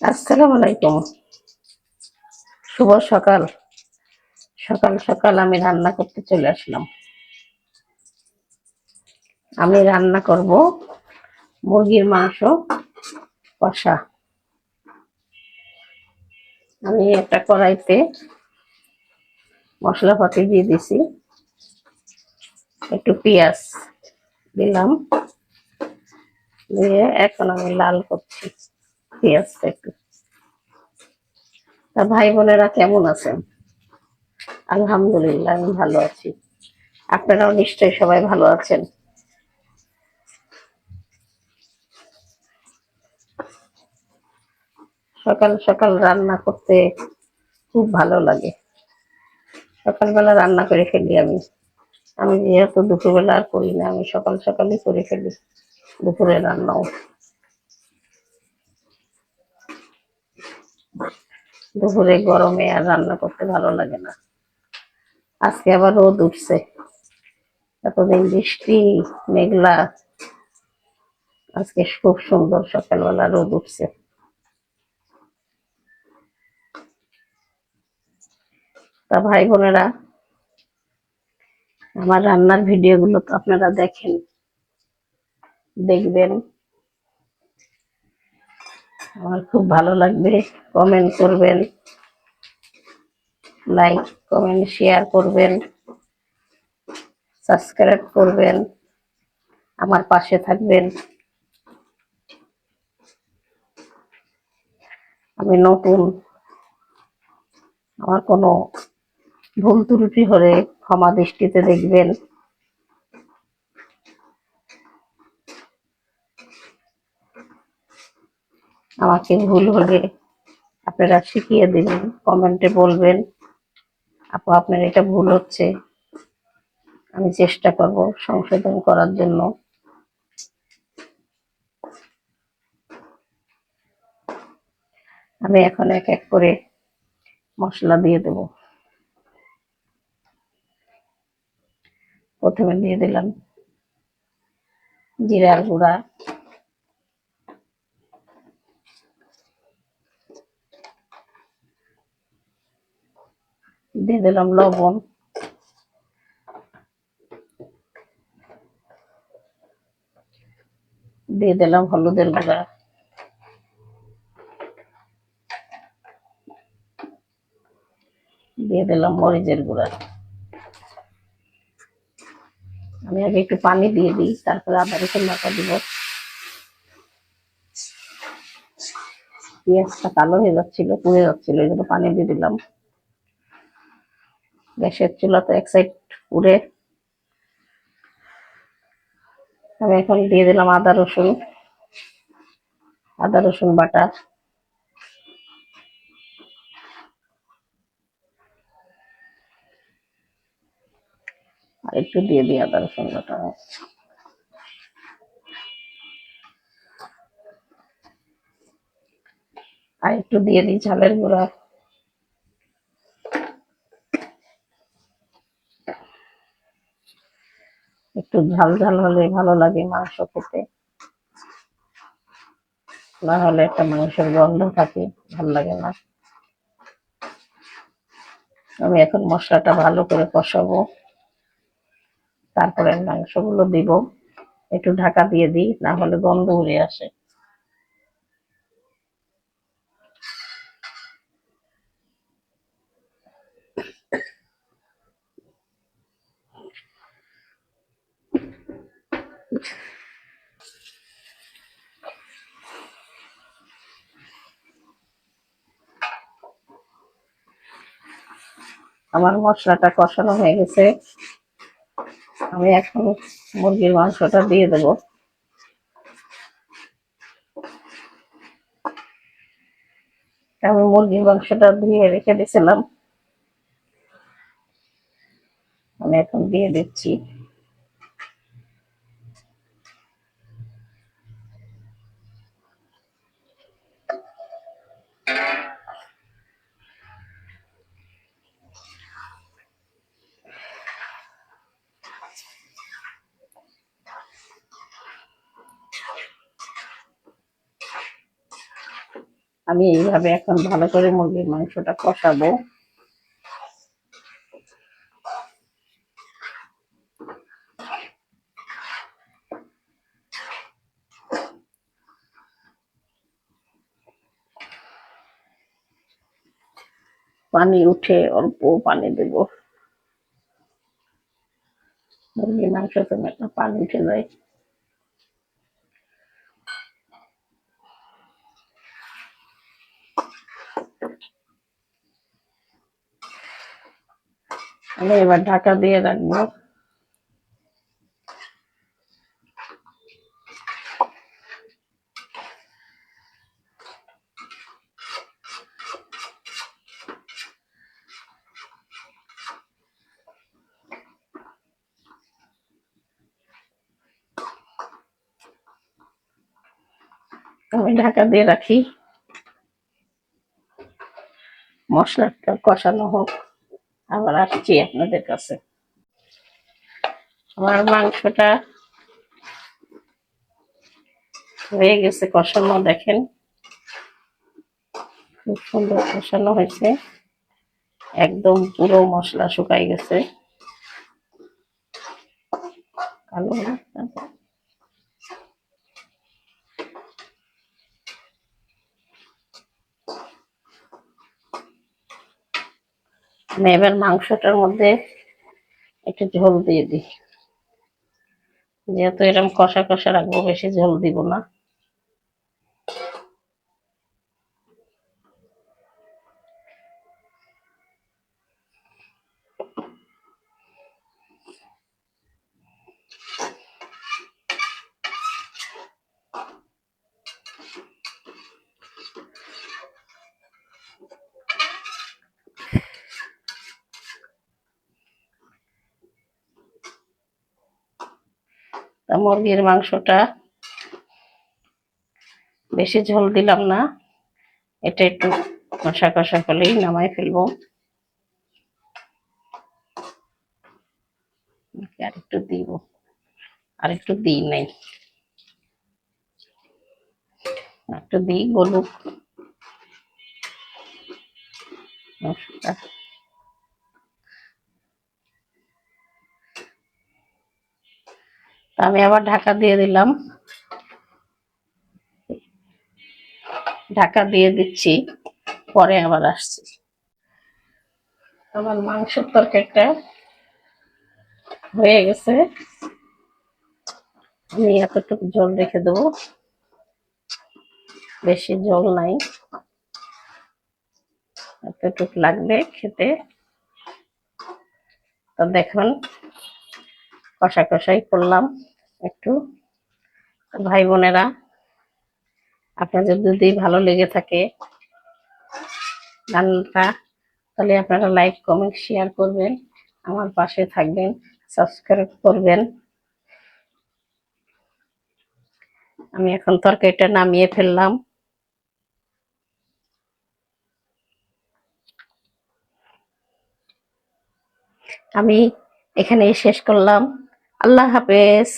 আসসালামু আলাইকুম। শুভ সকাল। সকাল সকাল আমি রান্না করতে চলে আসলাম। আমি রান্না করব মুরগির মাংস কষা। আমি একটা কড়াইতে মশলাপাতি দিয়ে দিছি, একটু পেঁয়াজ দিলাম, দিয়ে এখন আমি লাল করছি পেঁয়াজটা একটু। তা ভাই বোনেরা কেমন আছেন? আলহামদুলিল্লাহ আমি ভালো আছি। আপনারাও নিশ্চয়ই সবাই ভালো আছেন। সকাল সকাল রান্না করতে খুব ভালো লাগে। সকালবেলা রান্না করে ফেলি আমি। আমি যেহেতু দুপুরবেলা আর করি না, আমি সকাল সকালই করে ফেলি দুপুরে রান্নাও। দুপুরে গরমে আর রান্না করতে ভালো লাগে না। আজকে আবার রোদ উঠছে, এতদিন বৃষ্টি মেঘলা, আজকে খুব সুন্দর সকালবেলা রোদ উঠছে। তা ভাই বোনেরা, আমার রান্নার ভিডিও গুলো তো আপনারা দেখবেন, আমার খুব ভালো লাগবে। কমেন্ট করবেন, লাইক কমেন্ট শেয়ার করবেন, সাবস্ক্রাইব করবেন, আমার পাশে থাকবেন। আমি নতুন, আমার কোনো ভুল ত্রুটি হলে ক্ষমা দৃষ্টিতে দেখবেন। আমাকে ভুল হলে আপনারা শিখিয়ে দিবেন, কমেন্টে বলবেন আপু আপনার এটা ভুল হচ্ছে, আমি চেষ্টা করব সংশোধন করার জন্য। আমি এখন এক এক করে মশলা দিয়ে দেব। প্রথমে দিয়ে দিলাম জিরার গুঁড়া, দিয়ে দিলাম লবণ, দিয়ে দিলাম হলুদের গুঁড়া, দিয়ে দিলাম মরিচের গুঁড়া। আমি আগে একটু পানি দিয়ে দিই, তারপরে আদা রসুন বাটা দিব। পেঁয়াজটা কালো হয়ে যাচ্ছিল, পুড়ে যাচ্ছিল, এই জন্য পানি দিয়ে দিলাম। গ্যাসের চুলা তো এক সাইড পুড়ে। আমি এখন দিয়ে দিলাম আদা রসুন বাটা। আর একটু দিয়ে দিই আদা রসুন বাটা, আর একটু দিয়ে দিই ঝালের গুঁড়া। একটু ঝাল ঝাল হলে ভালো লাগে মাংস খেতে, না হলে একটা মাংসের গন্ধ থাকে, ভালো লাগে না। আমি এখন মশলাটা ভালো করে কষাবো, তারপরে মাংসগুলো দিব। একটু ঢাকা দিয়ে দিই, না হলে গন্ধ উড়ে আসে। আমার মশলাটা কষানো হয়ে গেছে, আমি এখন মুরগির মাংসটা দিয়ে দেবো। আমি মুরগির মাংসটা ধুয়ে রেখে দিয়েছিলাম, আমি এখন দিয়ে দিচ্ছি। আমি এইভাবে এখন ভালো করে মুরগির মাংসটা কষাবো। পানি উঠে অল্প পানি দেব। মুরগির মাংস তো একটা পানি উঠে যায়। আমি এবার ঢাকা দিয়ে রাখবো। আমি ঢাকা দিয়ে রাখি, মশলাটা কষানো হোক, আবার আসছি আপনাদের কাছে। আমার মাংসটা হয়ে গেছে কষানো, দেখেন খুব সুন্দর কষানো হয়েছে, একদম পুরো মশলা শুকাই গেছে। কালো আমি এবার মাংসটার মধ্যে একটু ঝোল দিয়ে দিই, যেহেতু এরকম কষা কষা রাখবো, বেশি ঝোল দিব না। তা মুরগির মাংসটা বেশি ঝোল দিলাম না, এটা একটু কষা কষা হলেই নামাই ফেলবো। আরেকটু দিব, আরেকটু দিই নাই, একটু দিই বলুক মাংসটা। আমি আবার ঢাকা দিয়ে দিলাম, ঢাকা দিয়ে দিচ্ছি, পরে আবার আসছি। আমার মাংসের তরকারিটা হয়ে গেছে, আমি এতটুকু জল রেখে দেবো, বেশি জল নাই, এতটুকু লাগবে খেতে। তো দেখুন কষা কষাই করলাম একটু। ভাই বোনেরা, আপনাদের যদি ভালো লেগে থাকে রান্নাটা, তাহলে আপনারা লাইক কমেন্ট শেয়ার করবেন, আমার পাশে থাকবেন, সাবস্ক্রাইব করবেন। আমি এখন তরকারিটা নামিয়ে ফেললাম। আমি এখানেই শেষ করলাম। আল্লাহ হাফেজ।